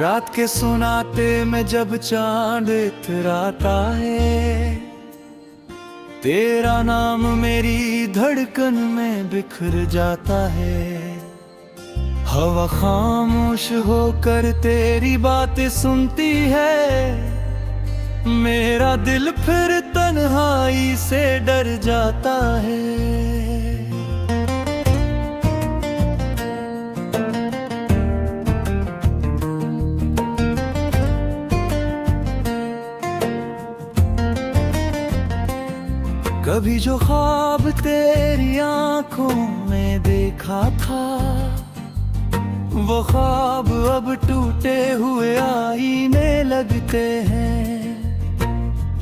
रात के सुनाते में जब चांद इतराता है, तेरा नाम मेरी धड़कन में बिखर जाता है। हवा खामोश होकर तेरी बातें सुनती है, मेरा दिल फिर तन्हाई से डर जाता है। कभी जो ख्वाब तेरी आंखों में देखा था, वो ख्वाब अब टूटे हुए आईने लगते हैं।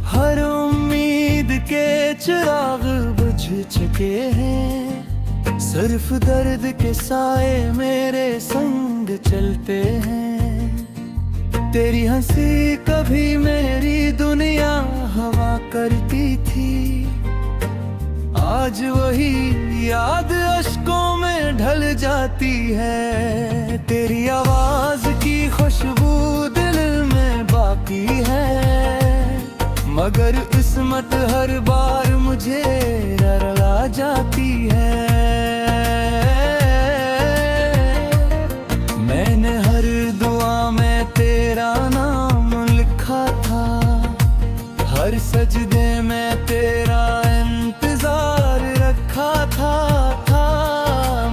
हर उम्मीद के चिराग बुझ चुके हैं, सिर्फ दर्द के साए मेरे संग चलते हैं। तेरी हंसी कभी मेरी दुनिया हवा करती थी, आज वही याद अश्कों में ढल जाती है। तेरी आवाज की खुशबू दिल में बाकी है, मगर किस्मत हर बार मुझे रुला जाती है। मैंने हर दुआ में तेरा नाम लिखा था, हर सजदे में तेरा इंतजार रखा था।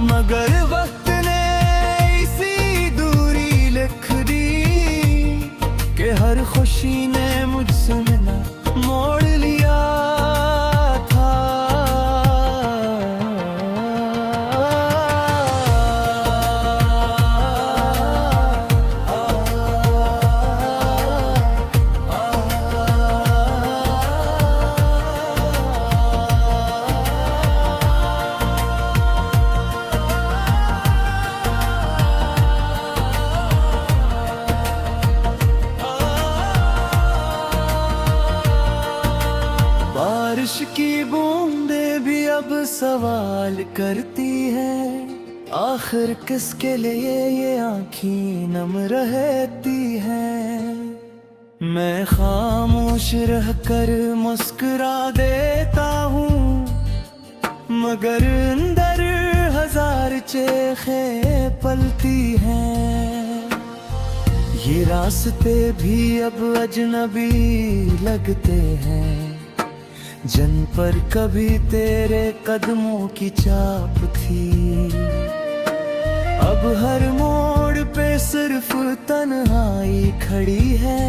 मगर वक्त ने इसी दूरी लिख दी कि हर खुशी ने मुझसे मिला मोड़ लिया था। बारिश की बूंदें भी अब सवाल करती है, आखिर किसके लिए ये आँखें नम रहती हैं। मैं खामोश रहकर मुस्कुरा देता हूँ, मगर अंदर हजार चेखें पलती हैं। ये रास्ते भी अब अजनबी लगते हैं, जिन पर कभी तेरे कदमों की छाप थी। अब हर मोड़ पे सिर्फ तन्हाई खड़ी है,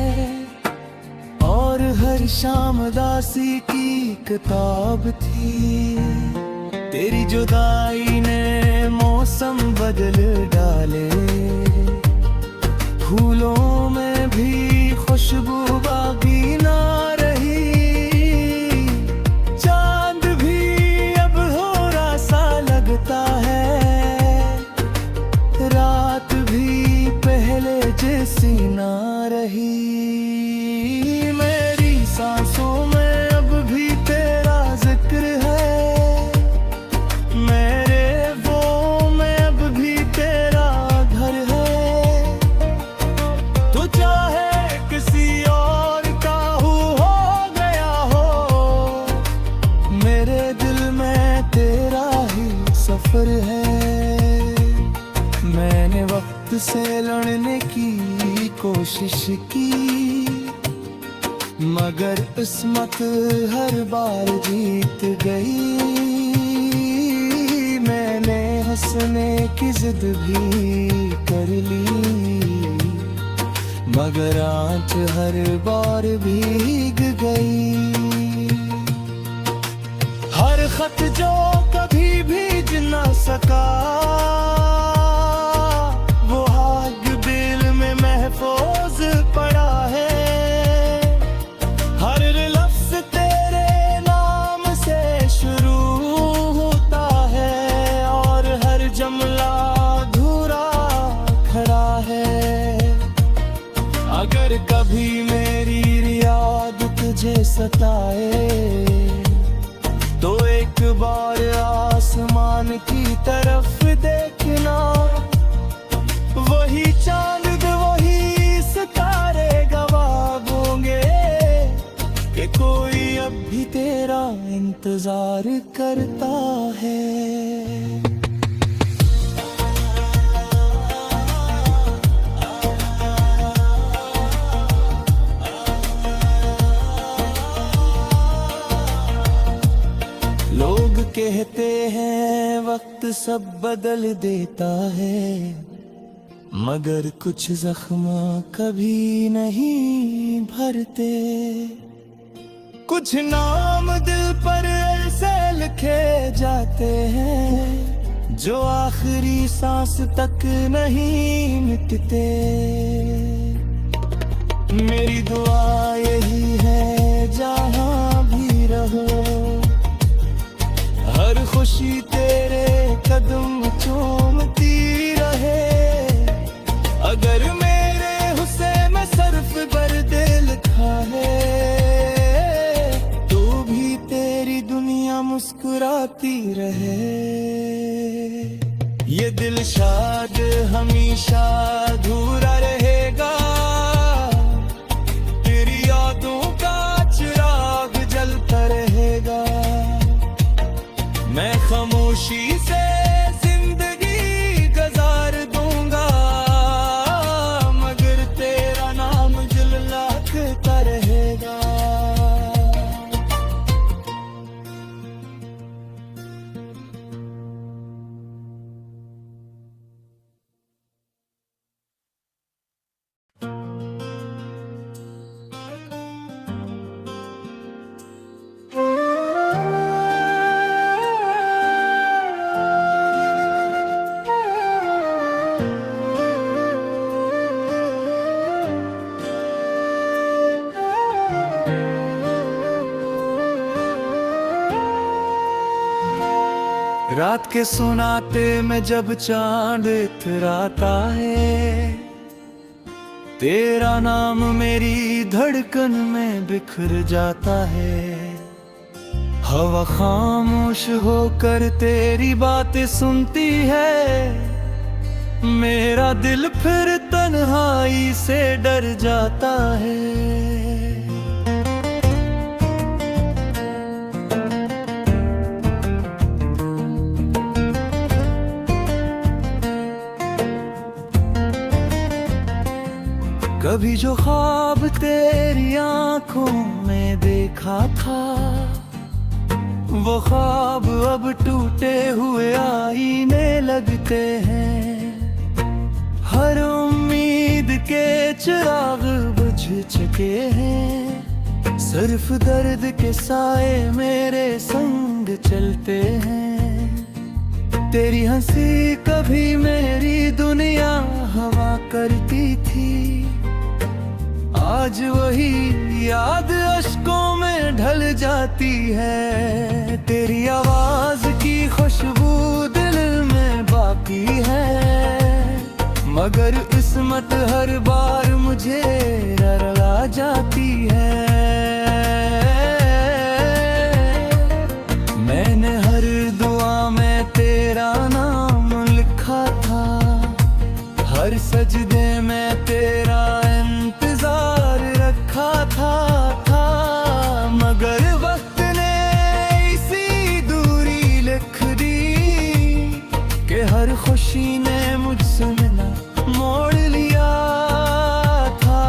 और हर शाम दासी की किताब थी। तेरी जुदाई ने मौसम बदल डाले, फूलों में भी खुशबू बाकी ना जैसी ना रही। मेरी सांसों में अब भी तेरा जिक्र है, मेरे वो में अब भी तेरा घर है। तो चाहे किसी और का हो गया हो, मेरे दिल में तेरा ही सफर है। मैंने वक्त से लड़ने की कोशिश की, मगर किस्मत हर बार जीत गई। मैंने हंसने की जिद भी कर ली, मगर आँच हर बार भीग गई। हर खत जो कभी भीज न सका, महफूज पड़ा है। हर लफ्ज तेरे नाम से शुरू होता है, और हर जुमला अधूरा खड़ा है। अगर कभी मेरी याद तुझे सताए, तो एक बार आसमान की तरफ देखे। तेरा इंतजार करता है। लोग कहते हैं वक्त सब बदल देता है, मगर कुछ जख्म कभी नहीं भरते। कुछ नाम दिल पर ऐसे लिखे जाते हैं जो आखिरी सांस तक नहीं मिटते। मेरी दुआ यही है जहां भी रहो, हर खुशी तेरे कदम चूमती रहे। अगर मेरे हुस्न में सर्फ बर्दे लिखा है, तो भी तेरी दुनिया मुस्कुराती रहे। ये दिल शाद हमेशा अधूरा रहेगा, तेरी यादों का चिराग जलता रहेगा। मैं खामोशी से जिंदगी गुजार दूंगा, मगर तेरा नाम झिलमिलाता रहेगा। रात के सुनाते में जब चांद इतराता है, तेरा नाम मेरी धड़कन में बिखर जाता है। हवा खामोश होकर तेरी बातें सुनती है, मेरा दिल फिर तन्हाई से डर जाता है। कभी जो ख्वाब तेरी आंखों में देखा था, वो ख्वाब अब टूटे हुए आईने लगते हैं। हर उम्मीद के चिराग बुझ चुके हैं, सिर्फ दर्द के साए मेरे संग चलते हैं। तेरी हंसी कभी मेरी दुनिया हवा करती थी, आज वही याद अश्कों में ढल जाती है। तेरी आवाज की खुशबू दिल में बाकी है, मगर किस्मत हर बार मुझे रुला जाती है। मैंने हर दुआ में तेरा नाम लिखा था, हर सजदे में तेरा इंतजार रखा था। मगर वक्त ने इसी दूरी लिख दी कि हर खुशी ने मुझसे मिला मोड़ लिया था।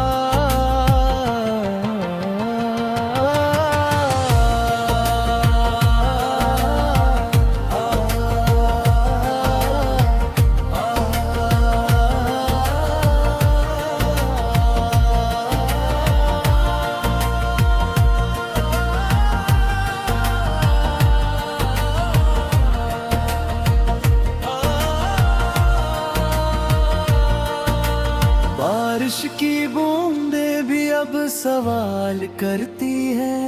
बारिश की बूंदें भी अब सवाल करती है,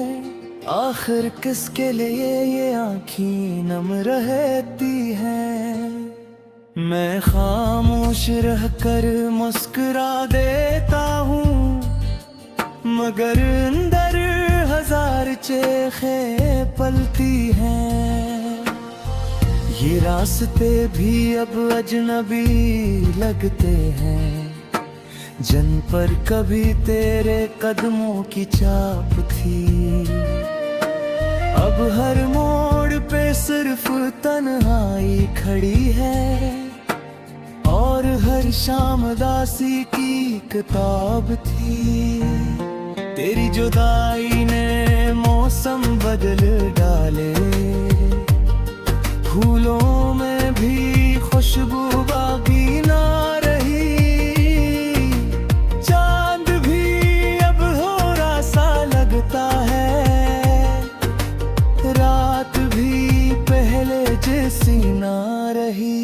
आखिर किसके लिए ये आँखें नम रहती हैं। मैं खामोश रहकर मुस्कुरा देता हूँ, मगर अंदर हजार चेखें पलती हैं। ये रास्ते भी अब अजनबी लगते हैं, जिन पर कभी तेरे कदमों की छाप थी। अब अब हर मोड़ पे सिर्फ तन्हाई खड़ी है, और हर शाम दासी की किताब थी। तेरी जुदाई ने मौसम बदल डाले, फूलों में भी खुशबू बाकी ना रही। चांद भी अब होरा सा लगता है, रात भी पहले जैसी ना रही।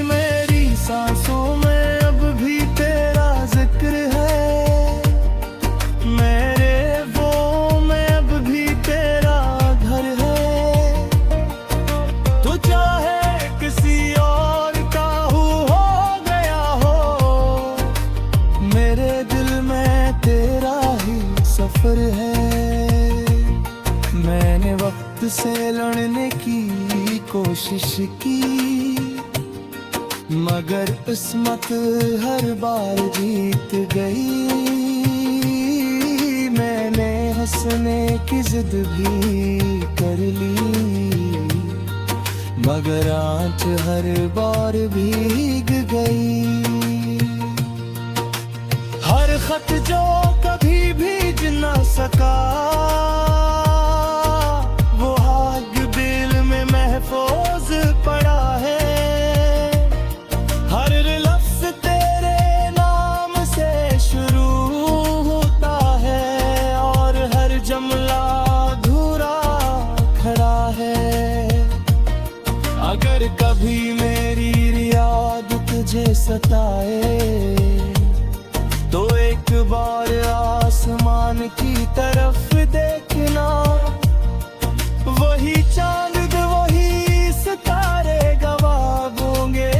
मेरी सांसों में अब भी तेरा जिक्र है, मेरे वो में अब भी तेरा घर है। तो चाहे किसी और का हो गया हो, मेरे दिल में तेरा ही सफर है। मैंने वक्त से लड़ने की कोशिश की, मगर किस्मत हर बार जीत गई। मैंने हंसने की जिद भी कर ली, मगर आँच हर बार भीग गई। हर खत जो कभी भीग न सका, वो आग दिल में महफूज पड़ा है। हर लफ्ज तेरे नाम से शुरू होता है, और हर जुमला अधूरा खड़ा है। अगर कभी मेरी याद तुझे सताए, तो एक बार आसमान की तरफ देखना। वही चांद वही सितारे गवाह होंगे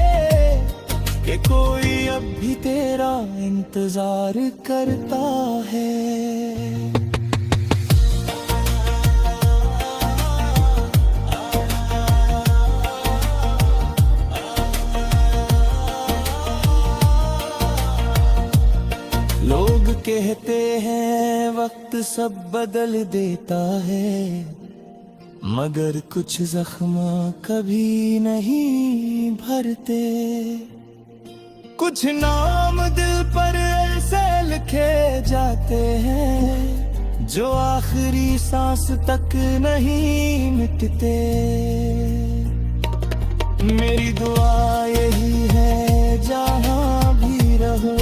कि कोई अब भी तेरा इंतजार करता है। लोग कहते हैं वक्त सब बदल देता है, मगर कुछ जख्म कभी नहीं भरते। कुछ नाम दिल पर ऐसे लिखे जाते हैं, जो आखिरी सांस तक नहीं मिटते। मेरी दुआ यही है जहां भी रहो,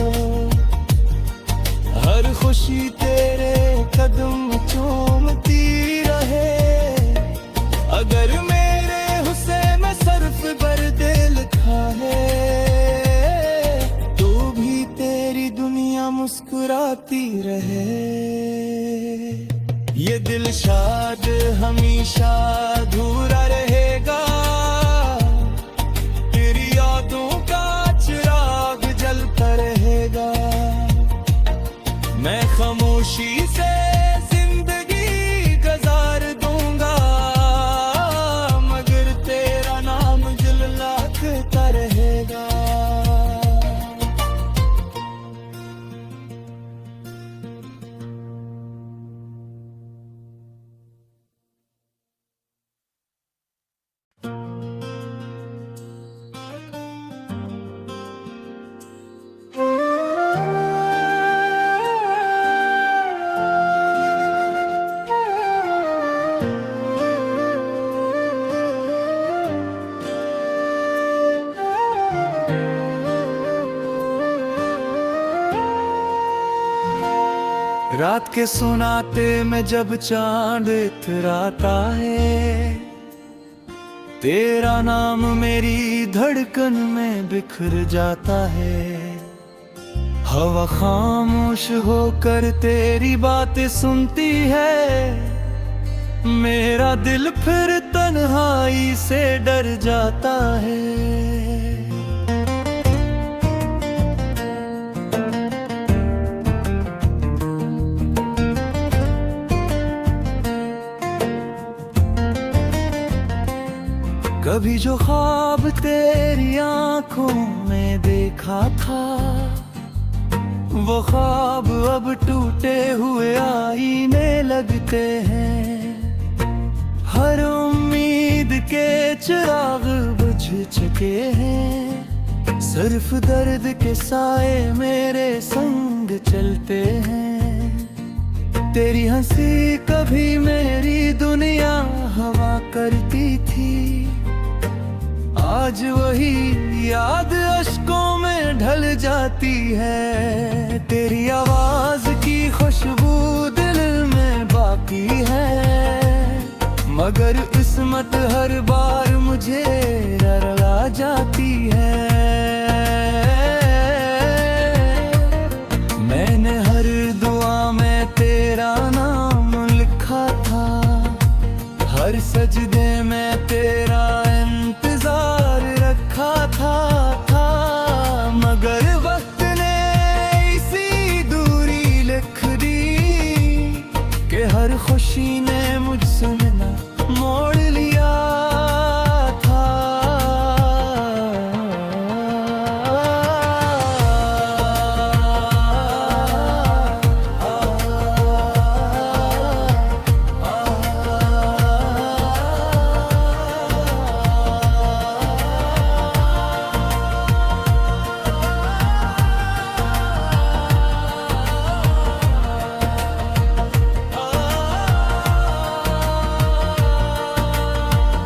हर खुशी तेरे कदम चूमती रहे। अगर मेरे हुस्न में सर्फ बर्द लिखा है, तो भी तेरी दुनिया मुस्कुराती रहे। ये दिल शाद हमेशा अधूरा रहेगा, तेरी यादों का चिराग जलता रहेगा। मैं खामोशी से जिंदगी गुजार दूंगा, मगर तेरा नाम झिलमिलाता रहेगा। रात के सुनाते में जब चांद इतराता है, तेरा नाम मेरी धड़कन में बिखर जाता है। हवा खामोश होकर तेरी बातें सुनती है, मेरा दिल फिर तन्हाई से डर जाता है। कभी जो ख्वाब तेरी आंखों में देखा था, वो ख्वाब अब टूटे हुए आईने लगते हैं। चिराग बुझ चुके हैं, सिर्फ दर्द के साए मेरे संग चलते हैं। तेरी हंसी कभी मेरी दुनिया हवा करती थी, आज वही याद अश्कों में ढल जाती है। तेरी आवाज की खुशबू दिल में बाकी है, मगर किस्मत हर बार मुझे रुला जाती है। मैंने हर दुआ में तेरा नाम लिखा था, हर सजदे में तेरा इंतजार रखा था, मगर वक्त ने इसी दूरी लिख दी कि हर खुशी ने मुझसे ना मोड़ लिया था।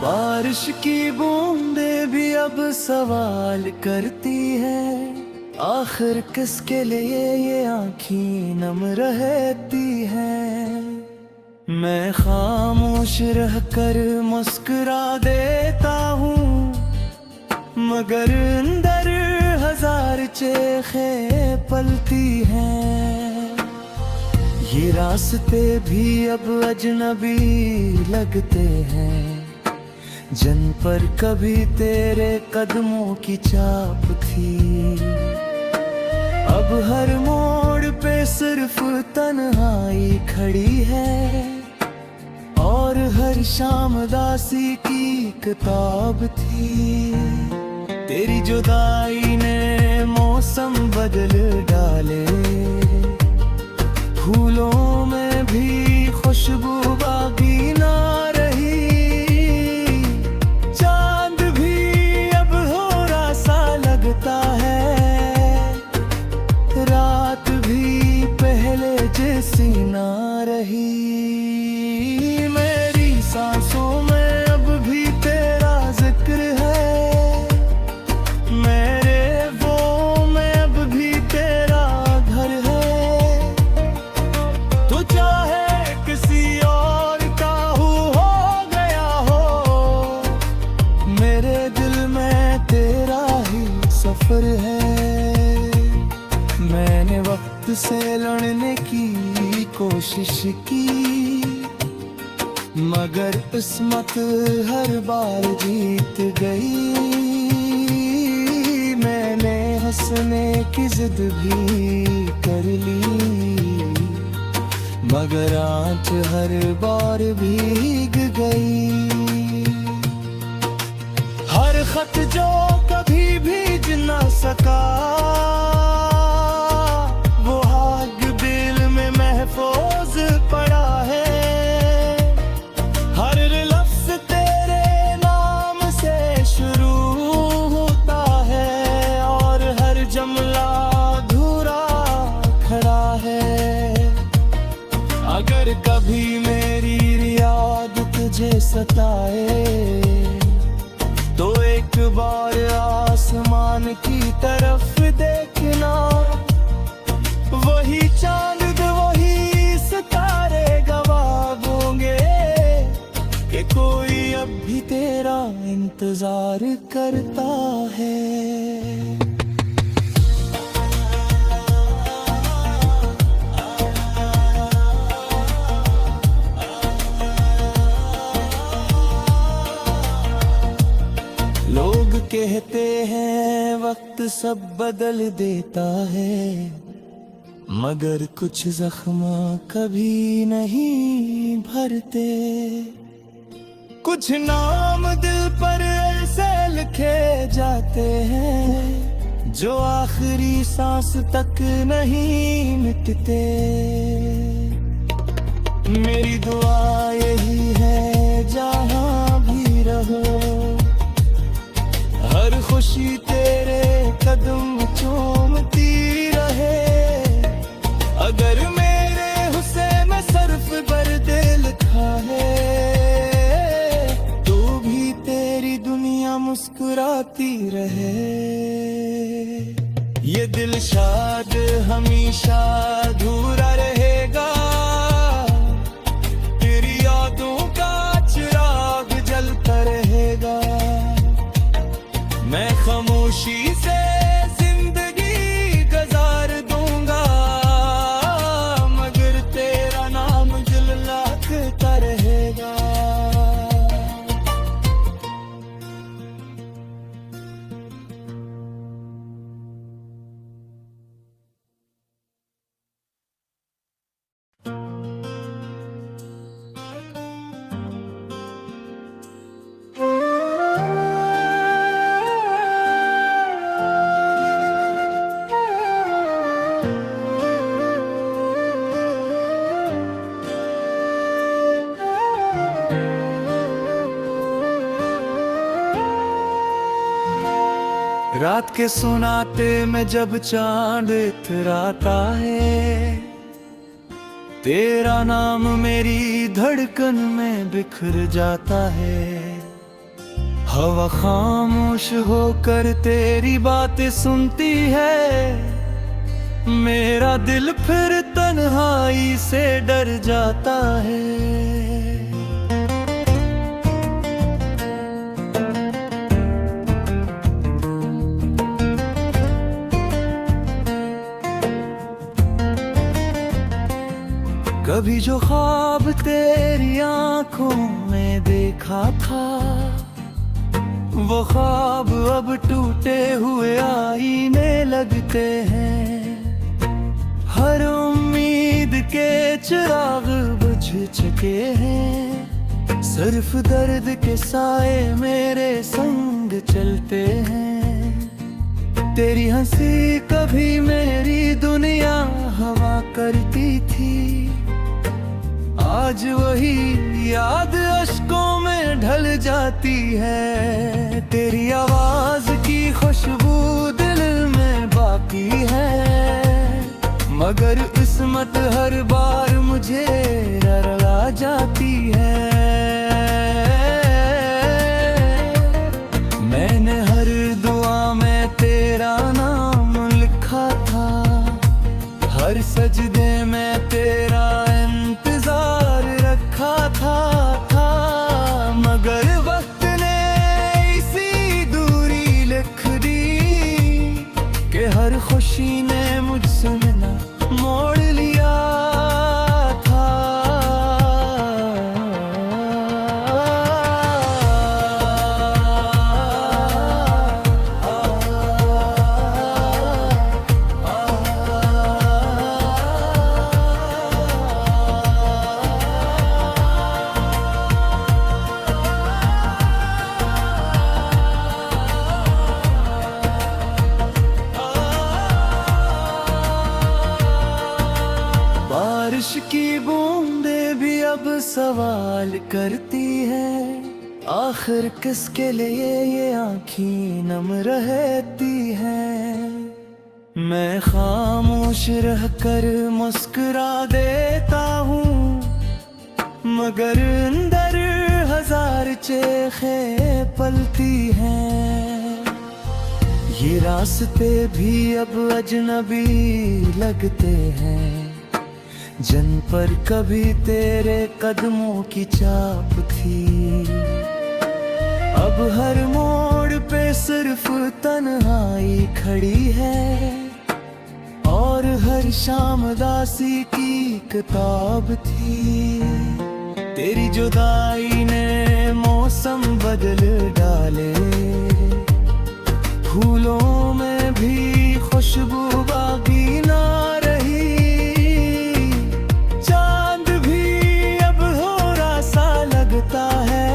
बारिश की बूंदे भी अब सवाल करती है, आखिर किसके लिए ये आँखें नम रहती हैं। मैं खामोश रहकर मुस्कुरा देता हूँ, मगर अंदर हजार चेखें पलती हैं। ये रास्ते भी अब अजनबी लगते हैं, जिन पर कभी तेरे कदमों की छाप थी। अब हर मोड़ पे सिर्फ तन्हाई खड़ी है, और हर शाम दासी की किताब थी। तेरी जुदाई ने मौसम बदल डाले, फूलों में भी खुशबू बाकी ना रही। चांद भी अब थोड़ा सा लगता है, रात भी पहले जैसी ना रही। मेरी सांसों में अब भी तेरा जिक्र है, मेरे वो में अब भी तेरा घर है। तो चाहे किसी और का हो गया हो, मेरे दिल में तेरा ही सफर है। मैंने वक्त से लड़ने की कोशिश की, मगर किस्मत हर बार जीत गई। मैंने हंसने की जिद भी कर ली, मगर आँच हर बार भीग गई। हर खत जो कभी भीज न सका, वो आग दिल में महफूज पड़ा है। हर लफ्ज तेरे नाम से शुरू होता है, और हर जुमला अधूरा खड़ा है। अगर कभी मेरी याद तुझे सताए, तो एक बार आसमान की तरफ देखना। वही चांद वही सितारे गवाह होंगे कि कोई अब भी तेरा इंतजार करता है। लोग कहते हैं वक्त सब बदल देता है, मगर कुछ जख्म कभी नहीं भरते। कुछ नाम दिल पर ऐसे लिखे जाते हैं, जो आखिरी सांस तक नहीं मिटते। मेरी दुआ यही है, जहां भी रहो गाती रहे। ये दिल शाद हमेशा अधूरा रहेगा, तेरी यादों का चिराग जलता रहेगा। मैं खामोशी से जिंदगी गुजार दूंगा, मगर तेरा नाम दिल लाखता रहेगा। रात के सुनाते में जब चांद इतराता है, तेरा नाम मेरी धड़कन में बिखर जाता है। हवा खामोश होकर तेरी बातें सुनती है, मेरा दिल फिर तन्हाई से डर जाता है। कभी जो ख्वाब तेरी आंखों में देखा था, वो ख्वाब अब टूटे हुए आईने लगते हैं। हर उम्मीद के चिराग बुझ चुके हैं, सिर्फ दर्द के साए मेरे संग चलते हैं। तेरी हंसी कभी मेरी दुनिया हवा करती थी, आज वही याद अश्कों में ढल जाती है। तेरी आवाज की खुशबू दिल में बाकी है, मगर किस्मत हर बार मुझे रुला जाती है। मैंने हर दुआ में तेरा नाम लिखा था, हर सजदे में तेरा इंतजार रखा था, मगर वक्त ने इसी दूरी लिख दी कि हर खुशी ने मुझसे ना मोड़ लिया था। बारिश की बूंदें भी अब सवाल करती है, आखिर किसके लिए ये आँखें नम रहती हैं। मैं खामोश रहकर मुस्कुरा देता हूँ, मगर अंदर हजार चेखें पलती हैं। ये रास्ते भी अब अजनबी लगते हैं, जिन पर कभी तेरे कदमों की छाप थी। अब हर मोड़ पे सिर्फ तन्हाई खड़ी है, और हर शाम दासी की किताब थी। तेरी जुदाई ने मौसम बदल डाले, फूलों में भी खुशबू बाकी ना रही। चांद भी अब थोड़ा सा लगता है,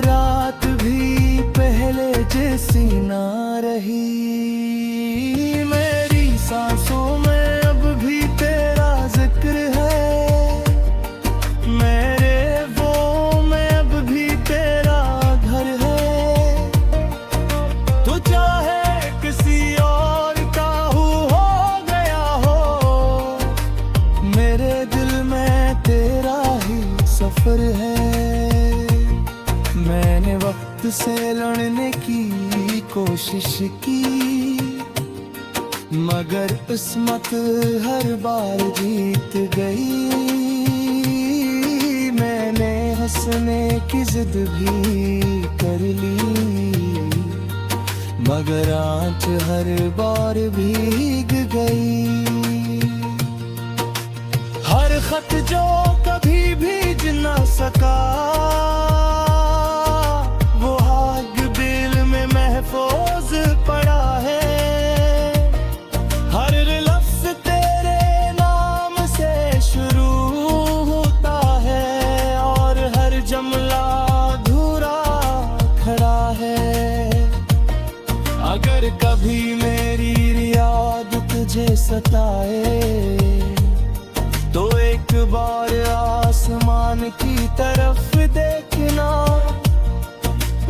रात भी पहले जैसी ना रही। मेरी सांसों में अब भी तेरा जिक्र है, मेरे वो में अब भी तेरा घर है। तो चाहे किसी और का हो गया हो, मेरे दिल में तेरा ही सफर है। मैंने वक्त से लड़ने की कोशिश की, मगर किस्मत हर बार जीत गई। मैंने हंसने की जिद भी कर ली, मगर आँच हर बार भीग गई। हर खत जो कभी भीज न सका, वो आग दिल में महफूज पड़ा है। हर लफ्ज तेरे नाम से शुरू होता है, और हर जुमला अधूरा खड़ा है। अगर कभी मेरी याद तुझे सताए, तो एक बार आसमान की तरफ देखना।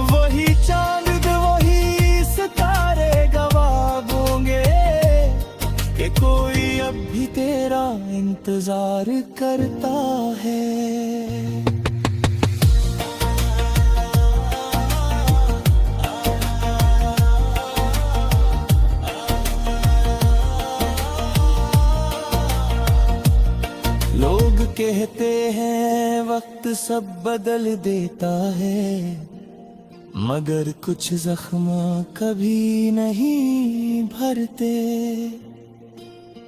वही चांद वही सितारे गवाह होंगे कि कोई अब भी तेरा इंतजार करता है। लोग कहते हैं वक्त सब बदल देता है, मगर कुछ जख्म कभी नहीं भरते।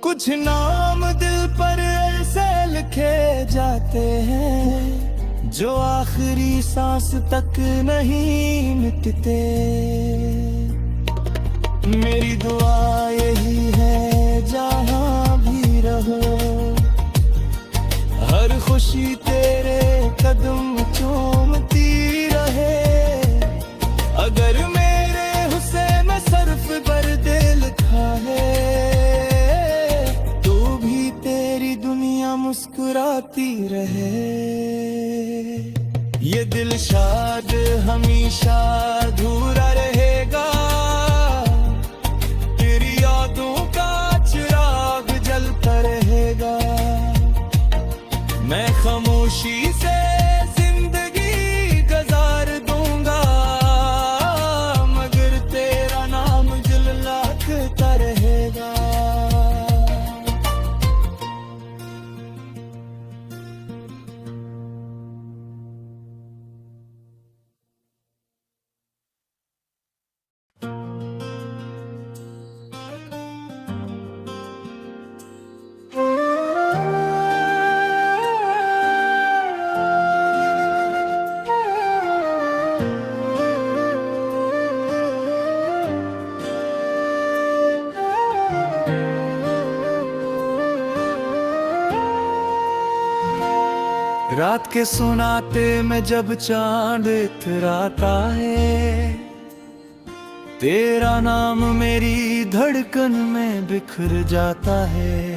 कुछ नाम दिल पर ऐसे लिखे जाते हैं, जो आखिरी सांस तक नहीं मिटते। मेरी दुआ यही है जहाँ भी रहो, हर खुशी तेरे कदम चूमती रहे। अगर मेरे हुस्न सर्फ पर दिल लिखा है, तो भी तेरी दुनिया मुस्कुराती रहे। ये दिल शाद हमेशा अधूरा रहेगा, तेरी यादों का चिराग जलता रहेगा। मैं खामोशी से जिंदगी गुजार दूंगा, मगर तेरा नाम झुललाता रहेगा। रात के सुनाते में जब चांद इतराता है, तेरा नाम मेरी धड़कन में बिखर जाता है।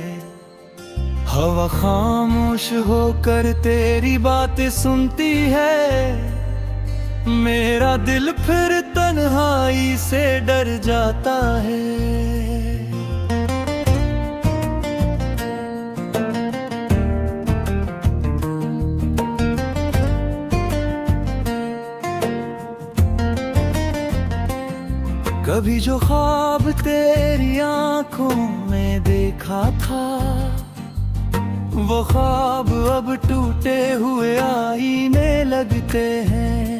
हवा खामोश होकर तेरी बातें सुनती है, मेरा दिल फिर तन्हाई से डर जाता है। कभी जो ख्वाब तेरी आंखों में देखा था, वो ख्वाब अब टूटे हुए आईने लगते हैं।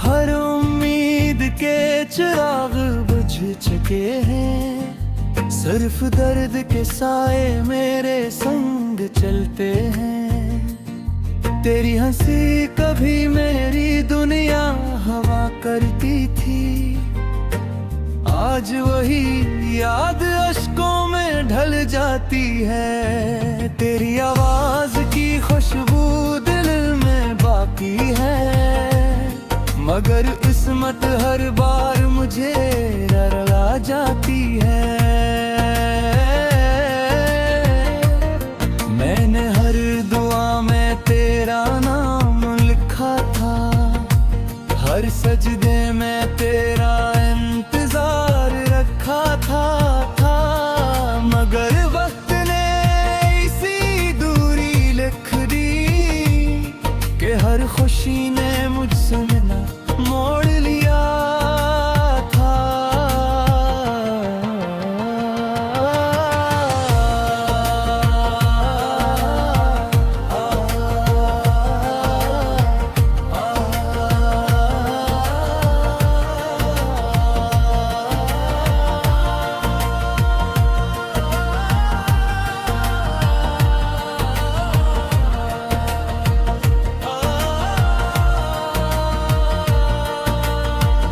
हर उम्मीद के चिराग बुझ चुके हैं, सिर्फ दर्द के साए मेरे संग चलते हैं। तेरी हंसी कभी मेरी दुनिया हवा करती थी, आज वही याद अश्कों में ढल जाती है। तेरी आवाज की खुशबू दिल में बाकी है, मगर किस्मत हर बार मुझे रुला जाती है। मैंने हर दुआ में तेरा नाम लिखा था, हर सजदे में तेरा इंतजार रखा था। मगर वक्त ने इसी दूरी लिख दी कि हर खुशी ने मुझसे मिला मोड़ लिया था।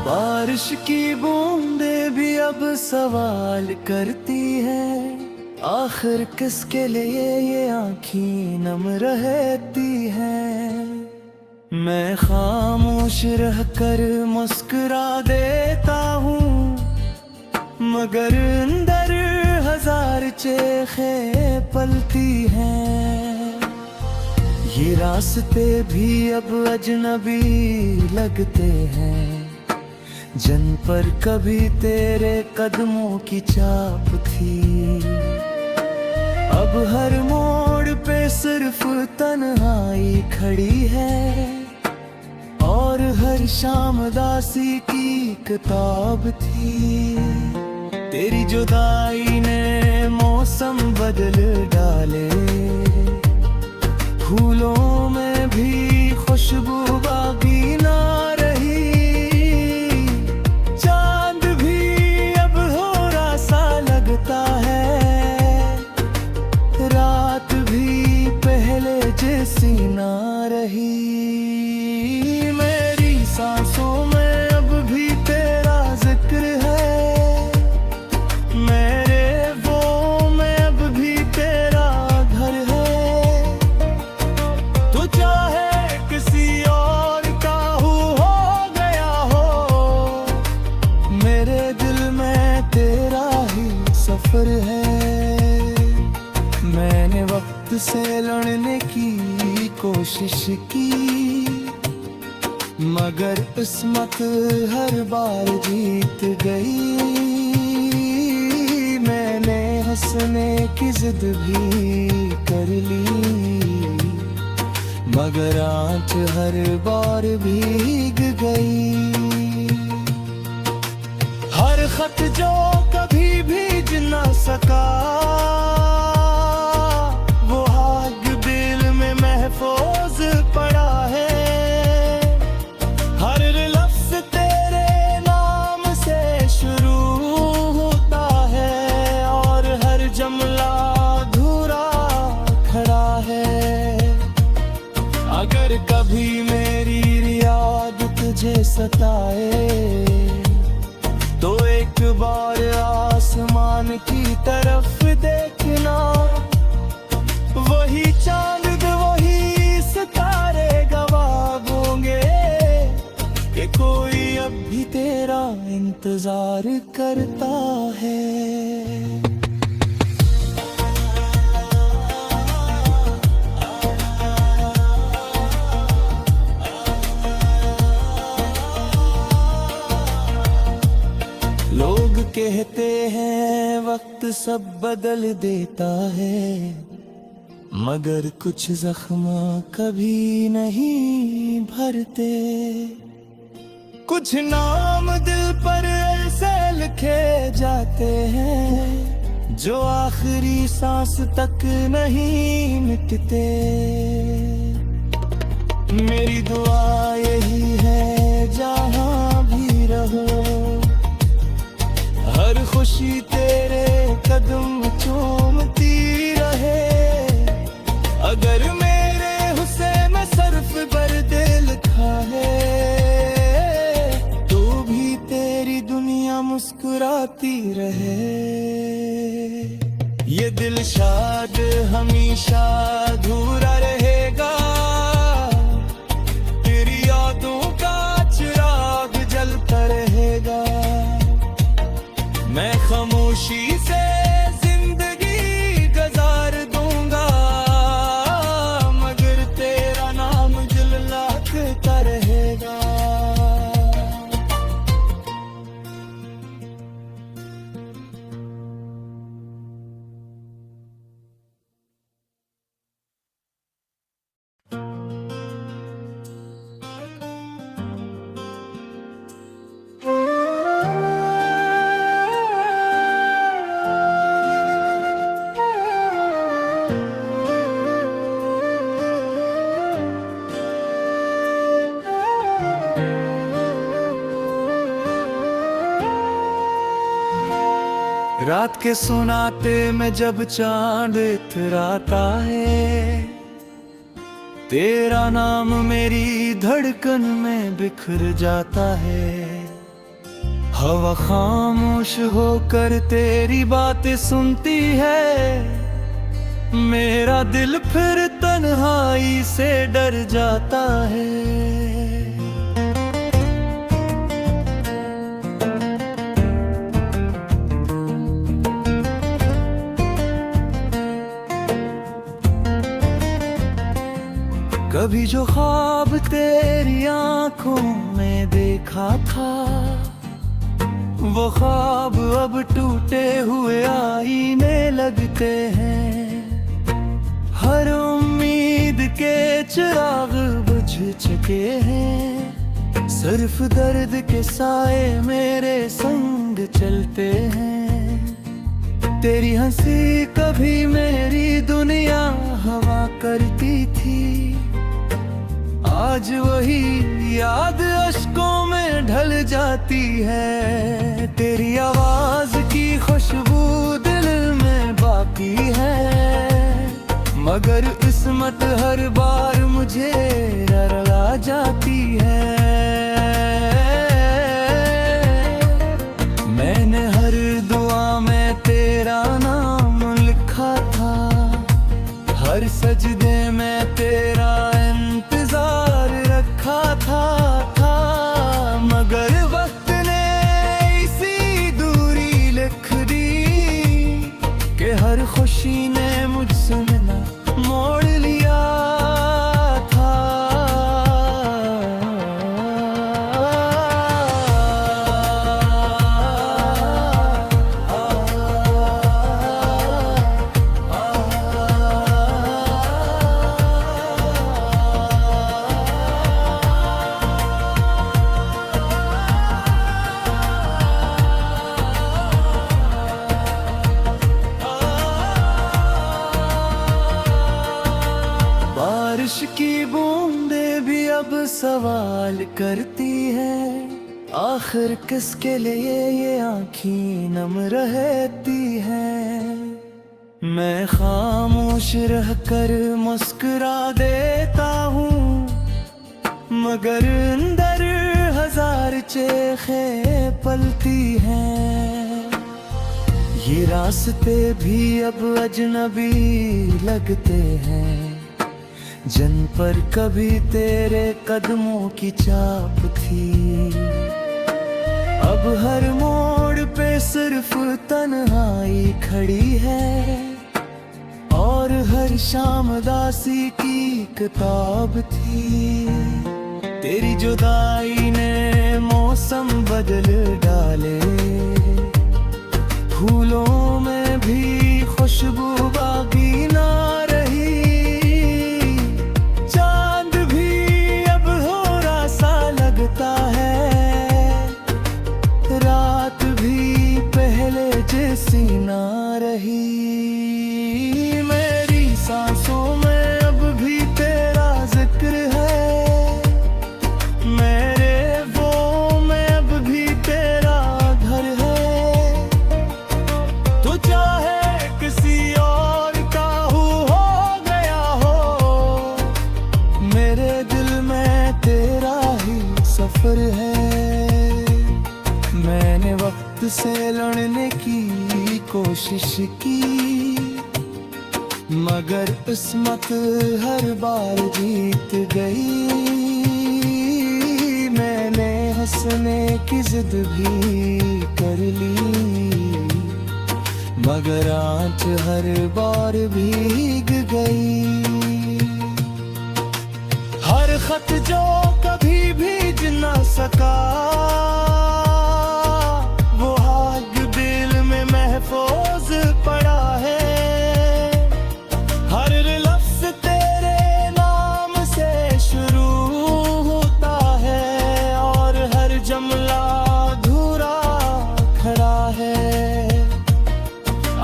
बारिश की बूंदें भी अब सवाल करती है, आखिर किसके लिए ये आँखें नम रहती हैं। मैं खामोश रहकर मुस्कुरा देता हूँ, मगर अंदर हजार चेखें पलती हैं। ये रास्ते भी अब अजनबी लगते हैं, जिन पर कभी तेरे कदमों की छाप थी। अब हर मोड़ पे सिर्फ तन्हाई खड़ी है, और हर शाम दासी की किताब थी। तेरी जुदाई ने मौसम बदल डाले, फूलों में भी खुशबू बाकी ना रही। चांद भी अब होरा सा लगता है, रात भी पहले जैसी ना रही। मेरी सांसों में अब भी तेरा जिक्र है, मेरे वो में अब भी तेरा घर है। तू चाहे किसी और का हो गया हो, मेरे दिल में तेरा ही सफर है। मैंने वक्त से लड़ने की कोशिश की, मगर किस्मत हर बार जीत गई। मैंने हंसने की जिद भी कर ली, मगर आँच हर बार भीग गई। हर खत जो कभी भीज न सका, वो आग दिल में महफूज पड़ा है। हर लफ्ज तेरे नाम से शुरू होता है, और हर जुमला अधूरा खड़ा है। अगर कभी मेरी याद तुझे सताए, तो एक बार आसमान की तरफ देखना। वही चांद वही सितारे गवाह होंगे कि कोई अब भी तेरा इंतजार करता है। लोग कहते हैं वक्त सब बदल देता है, मगर कुछ जख्म कभी नहीं भरते। कुछ नाम दिल पर ऐसे लिखे जाते हैं, जो आखिरी सांस तक नहीं मिटते। मेरी दुआ यही है जहां भी रहो, हर खुशी तेरे कदम चूमती रहे। अगर मेरे हुस्न में सर्फ बर्द लिखा है, तो भी तेरी दुनिया मुस्कुराती रहे। ये दिल शाद हमेशा अधूरा रहेगा, तेरी यादों का चिराग जलता रहेगा। मैं खामोशी से जिंदगी गुजार दूंगा, मगर तेरा नाम दिल लाता रहेगा। रात के सुनाते में जब चांद इतराता है, तेरा नाम मेरी धड़कन में बिखर जाता है। हवा खामोश होकर तेरी बातें सुनती है, मेरा दिल फिर तन्हाई से डर जाता है। कभी जो ख्वाब तेरी आंखों में देखा था, वो ख्वाब अब टूटे हुए आईने लगते हैं। हर उम्मीद के चिराग बुझ चुके हैं, सिर्फ दर्द के साए मेरे संग चलते हैं। तेरी हंसी कभी मेरी दुनिया हवा करती थी, आज वही याद अश्कों में ढल जाती है। तेरी आवाज की खुशबू दिल में बाकी है, मगर किस्मत हर बार मुझे रुला जाती है। मैंने हर दुआ में तेरा नाम लिखा था, हर सजदे में तेरा इंतजार रखा था, मगर वक्त ने इसी दूरी लिख दी कि हर खुशी ने मुझसे मिला मोड़ लिया था। बारिश की बूंदें भी अब सवाल करती है, आखिर किसके लिए ये आँखें नम रहती हैं। मैं खामोश रहकर मुस्कुरा देता हूँ, मगर अंदर हजार चेखें पलती हैं। ये रास्ते भी अब अजनबी लगते हैं, जिन पर कभी तेरे कदमों की छाप थी। अब हर मोड़ पे सिर्फ तन्हाई खड़ी है, और हर शाम दासी की किताब थी। तेरी जुदाई ने मौसम बदल डाले, फूलों में भी खुशबू बाकी ना जैसी ना रही। मेरी सांसों में अब भी तेरा जिक्र है, मेरे वो में अब भी तेरा घर है। तो चाहे किसी और का हो गया हो, मेरे दिल में तेरा ही सफर है। मैंने वक्त से लड़ने की कोशिश की, मगर किस्मत हर बार जीत गई। मैंने हंसने की जिद भी कर ली, मगर आँच हर बार भीग गई। हर खत जो कभी भीज न सका, महफूज पड़ा है। हर लफ्ज तेरे नाम से शुरू होता है, और हर जुमला अधूरा खड़ा है।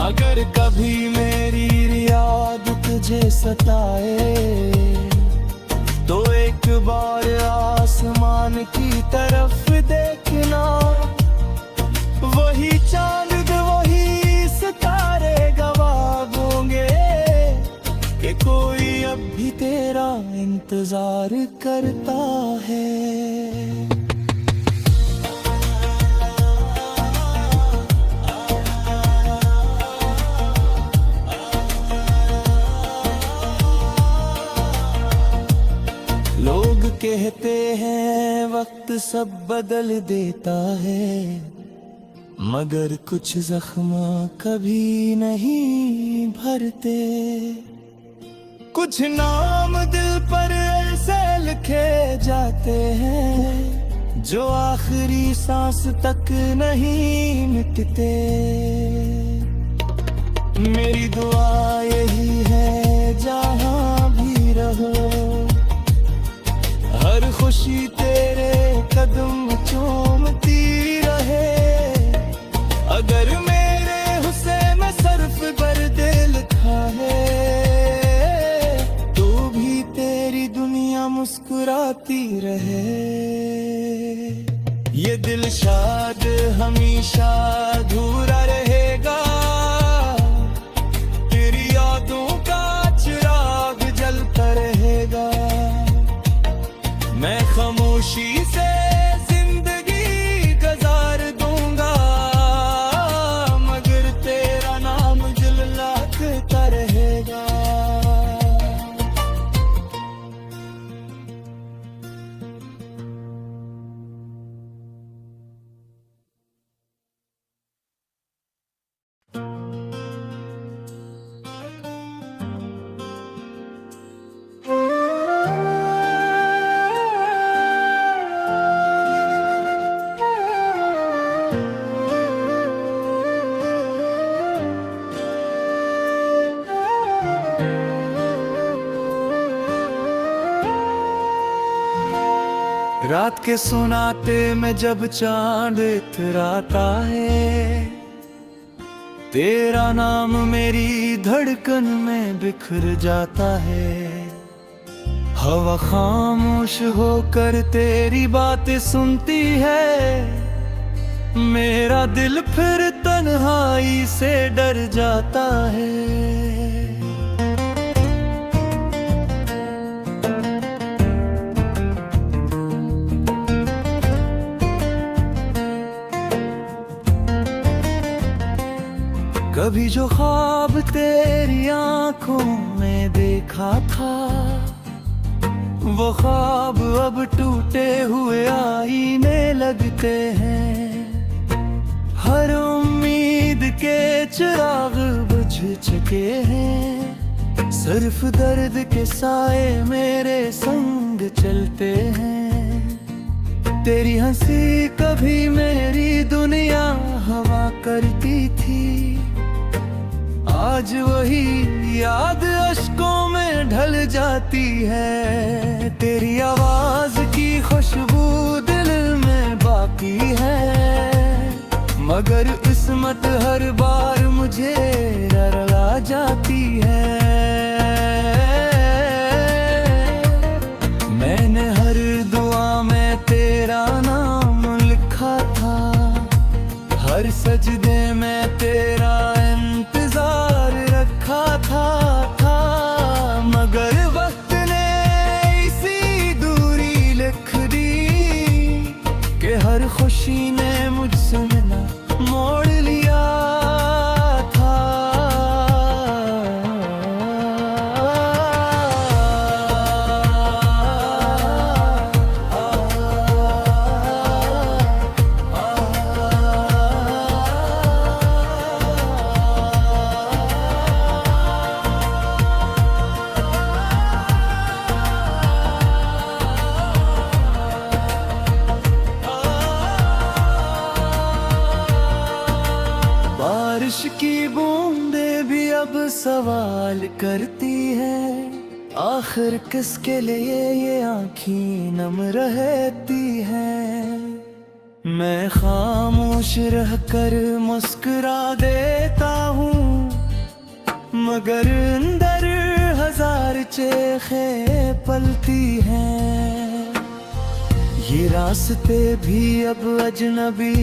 अगर कभी मेरी याद तुझे सताए, तो एक बार आसमान की तरफ देखना, वही चांद वही करता है। लोग कहते हैं वक्त सब बदल देता है, मगर कुछ जख्म कभी नहीं भरते। कुछ नाम दिल पर ऐसे लिखे जाते हैं जो आखिरी सांस तक नहीं मिटते। मेरी दुआ यही है जहां भी रहो, हर खुशी तेरे कदम चूमती रहे। अगर मेरे हुस्न में सर्फ बर्द लिखा है, तो भी तेरी दुनिया मुस्कुराती रहे। ये दिल शाद हमेशा अधूरा रहेगा, तेरी यादों का चिराग जलता रहेगा। मैं खामोशी से जिंदगी गुजार दूंगा, मगर तेरा नाम दिल लाता रहेगा। रात के सुनाते में जब चांद इतराता है, तेरा नाम मेरी धड़कन में बिखर जाता है। हवा खामोश होकर तेरी बातें सुनती है, मेरा दिल फिर तन्हाई से डर जाता है। कभी जो ख्वाब तेरी आंखों में देखा था, वो ख्वाब अब टूटे हुए आईने लगते हैं। हर उम्मीद के चिराग बुझ चुके हैं, सिर्फ दर्द के साए मेरे संग चलते हैं। तेरी हंसी कभी मेरी दुनिया हवा करती थी, आज वही याद अश्कों में ढल जाती है। तेरी आवाज की खुशबू दिल में बाकी है, मगर किस्मत हर बार मुझे रुला जाती है। मैंने हर दुआ में तेरा नाम लिखा था, हर सजदे में तेरा इंतजार रखा था, मगर वक्त ने इसी दूरी लिख दी कि हर खुशी ने मुझसे ना मोड़ लिया था। बारिश की बूंदें भी अब सवाल करती है, आखिर किसके लिए ये आँखें नम रहती हैं। मैं खामोश रहकर मुस्कुरा देता हूँ, मगर अंदर हजार चेखें पलती हैं। ये रास्ते भी अब अजनबी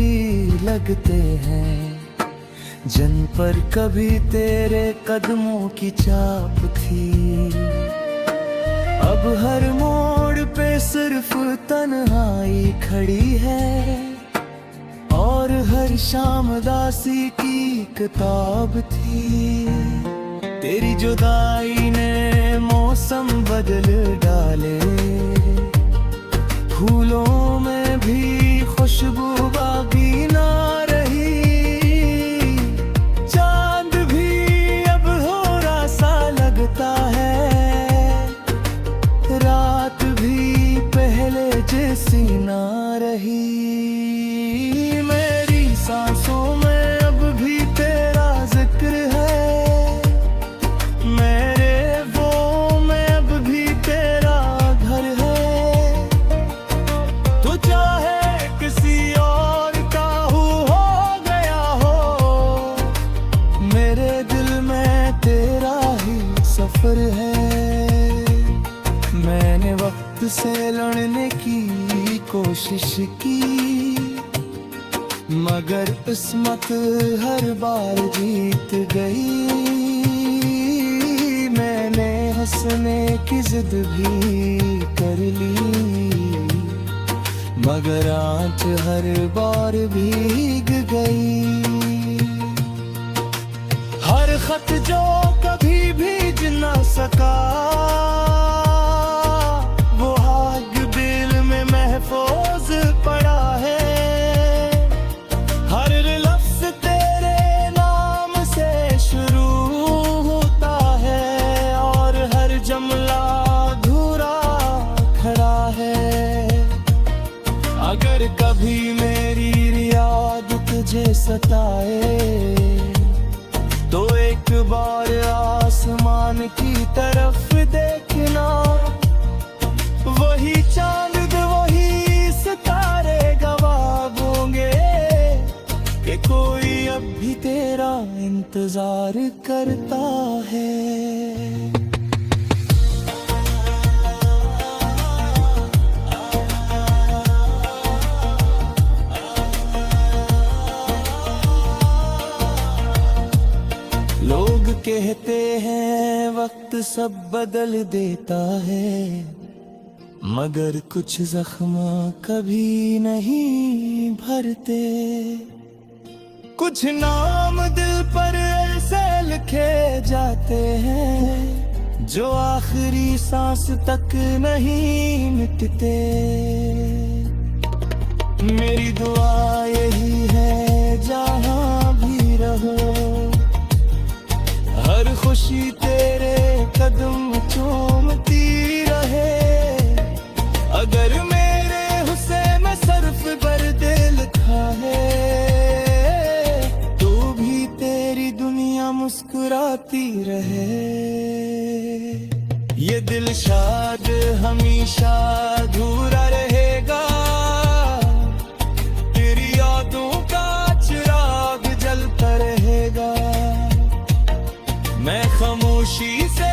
लगते हैं, जिन पर कभी तेरे कदमों की छाप थी। अब हर मोड़ पे सिर्फ तन्हाई खड़ी है और हर शाम दासी की किताब थी। तेरी जुदाई ने मौसम बदल डाले, फूलों में भी खुशबू बाकी ना रही। चांद भी अब होरा सा लगता है, रात भी पहले जैसी ना रही। मेरी सांसों में अब भी तेरा जिक्र है, मेरे वो में अब भी तेरा घर है। तू चाहे किसी और का हो गया हो, मेरे दिल में तेरा ही सफर है। मैंने वक्त से लड़ने की कोशिश की, मगर किस्मत हर बार जीत गई। मैंने हंसने की जिद भी कर ली, मगर आँच हर बार भीग गई। हर खत जो कभी भीज न सका, वो आग दिल में महफूज पड़ा है। हर लफ्ज तेरे नाम से शुरू होता है और हर जुमला अधूरा खड़ा है। अगर कभी मेरी याद तुझे सताए, तो एक बार आसमान की तरफ देखना। वही चांद वही सितारे गवाह होंगे कि कोई अब भी तेरा इंतजार करता है। लोग कहते हैं वक्त सब बदल देता है, मगर कुछ जख्म कभी नहीं भरते। कुछ नाम दिल पर ऐसे लिखे जाते हैं, जो आखिरी सांस तक नहीं मिटते। मेरी दुआ यही है जहां भी रहो, हर खुशी तेरे कदम चूमती रहे। अगर मेरे हुस्न में सर्फ बर्द लिखा है, तो भी तेरी दुनिया मुस्कुराती रहे। ये दिल शाद हमेशा अधूरा रहेगा, तेरी यादों का चिराग जलता रहेगा। मैं खामोशी से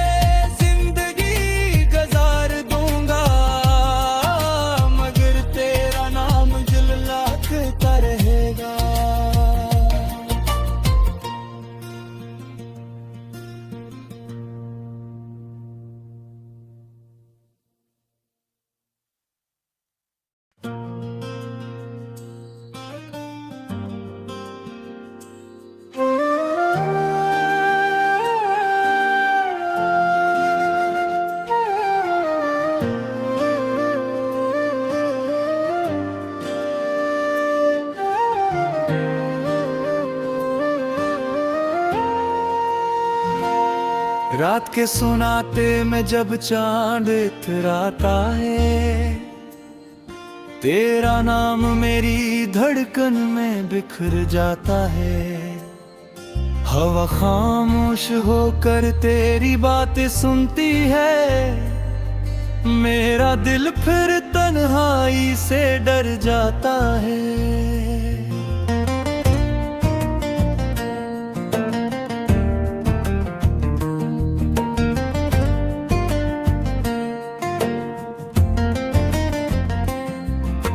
जिंदगी गुजार दूंगा, मगर तेरा नाम झुललाता रहेगा। रात के सुनाते में जब चांद इतराता है, तेरा नाम मेरी धड़कन में बिखर जाता है। हवा खामोश होकर तेरी बातें सुनती है, मेरा दिल फिर तन्हाई से डर जाता है।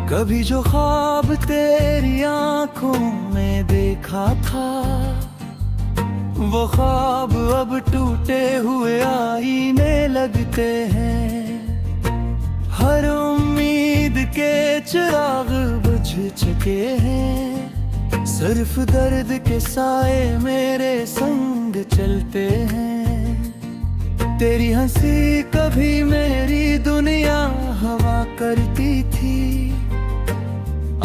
कभी जो ख्वाब तेरी आंखों में देखा था, वो ख्वाब अब टूटे हुए आईने लगते हैं। हर उम्मीद के चिराग बुझ चुके हैं, सिर्फ दर्द के साए मेरे संग चलते हैं। तेरी हंसी कभी मेरी दुनिया हवा करती थी,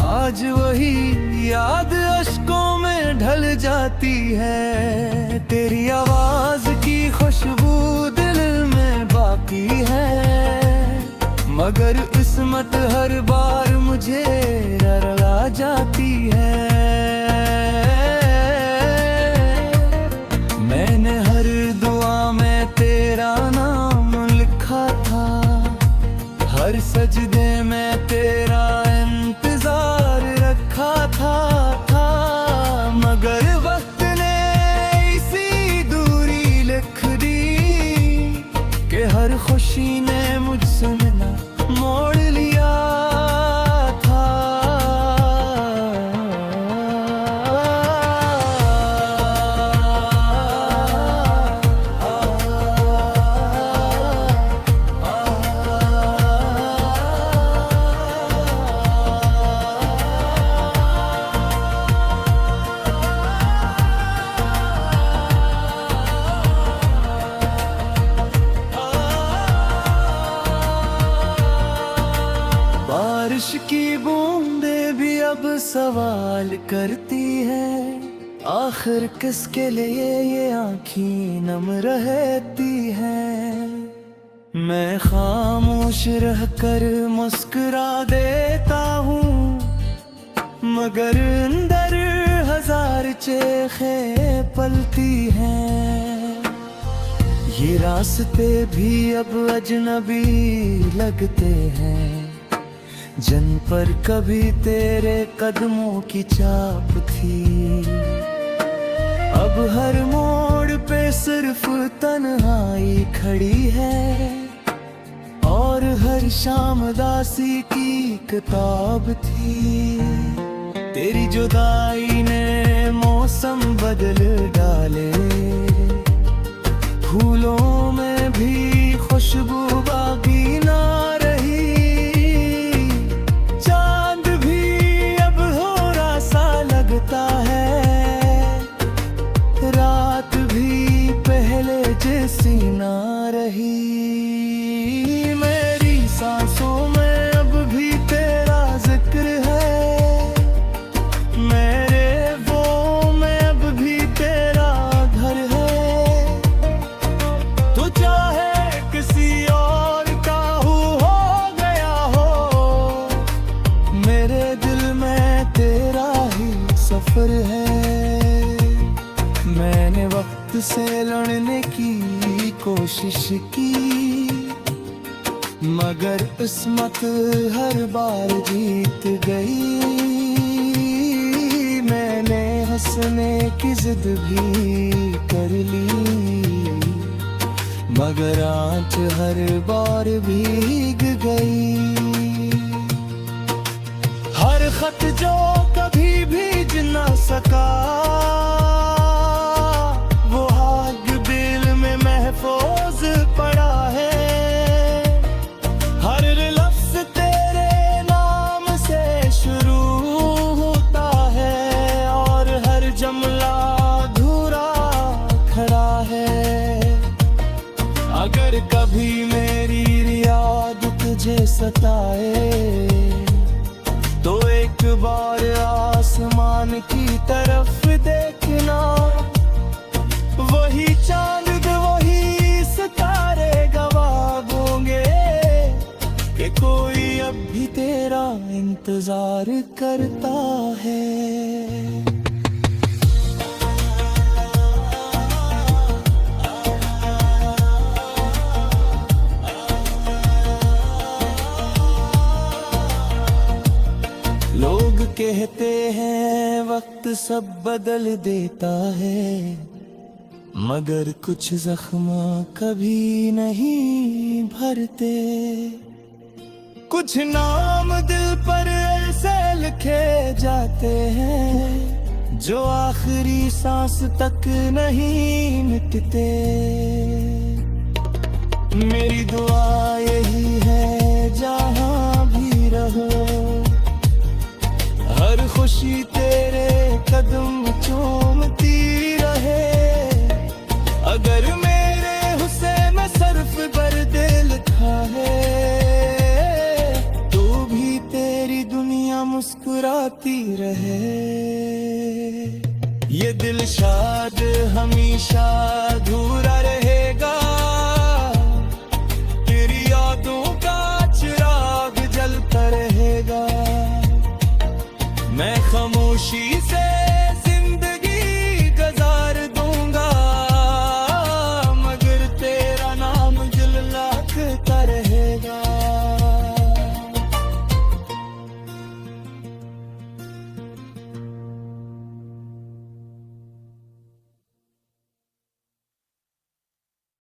आज वही याद अश्कों में ढल जाती है। तेरी आवाज की खुशबू दिल में बाकी है, मगर किस्मत हर बार मुझे रुला जाती है। मैंने हर दुआ में तेरा नाम लिखा था, हर सजदे में तेरा इंतजार रखा था, मगर वक्त ने इसी दूरी लिख दी कि हर खुशी ने मुझसे मिला मोड़ लिया था। बारिश की बूंदें भी अब सवाल करती है, आखिर किसके लिए ये आँखें नम रहती हैं। मैं खामोश रहकर मुस्कुरा देता हूँ, मगर अंदर हजार चेखें पलती हैं। ये रास्ते भी अब अजनबी लगते हैं, जिन पर कभी तेरे कदमों की छाप थी। अब हर मोड़ पे सिर्फ तन्हाई खड़ी है, और हर शाम दासी की किताब थी। तेरी जुदाई ने मौसम बदल डाले, फूलों में भी खुशबू बाकी ना रही। चांद भी अब थोड़ा सा लगता है, रात भी पहले जैसी ना रही। मेरी सांसों में अब भी तेरा जिक्र है, मेरे वो में अब भी तेरा घर है। तू चाहे किसी और का हो गया हो, मेरे दिल में तेरा ही सफर है। मैंने वक्त से लड़ने की कोशिश की, मगर किस्मत हर बार जीत गई। मैंने हंसने की जिद भी कर ली, मगर आँच हर बार भीग गई। हर खत जो कभी भीज न सका, वो आग दिल में महफूज पड़ा है। हर लफ्ज तेरे नाम से शुरू होता है, और हर जुमला अधूरा खड़ा है। अगर कभी मेरी याद तुझे सताए, तो एक बार आसमान की तरफ देखना। वही चांद वही सितारे गवाह होंगे कि कोई अब भी तेरा इंतजार करता है। लोग कहते हैं वक्त सब बदल देता है, मगर कुछ जख्म कभी नहीं भरते। कुछ नाम दिल पर ऐसे लिखे जाते हैं, जो आखिरी सांस तक नहीं मिटते। मेरी दुआ यही है जहां भी रहो, हर खुशी तेरे कदम चूमती रहे। अगर मेरे हुस्न में सर्फ बर्द लिखा है, तो भी तेरी दुनिया मुस्कुराती रहे। ये दिल शाद हमेशा अधूरा रहेगा, तेरी यादों का चिराग जलता रहेगा। मैं खामोशी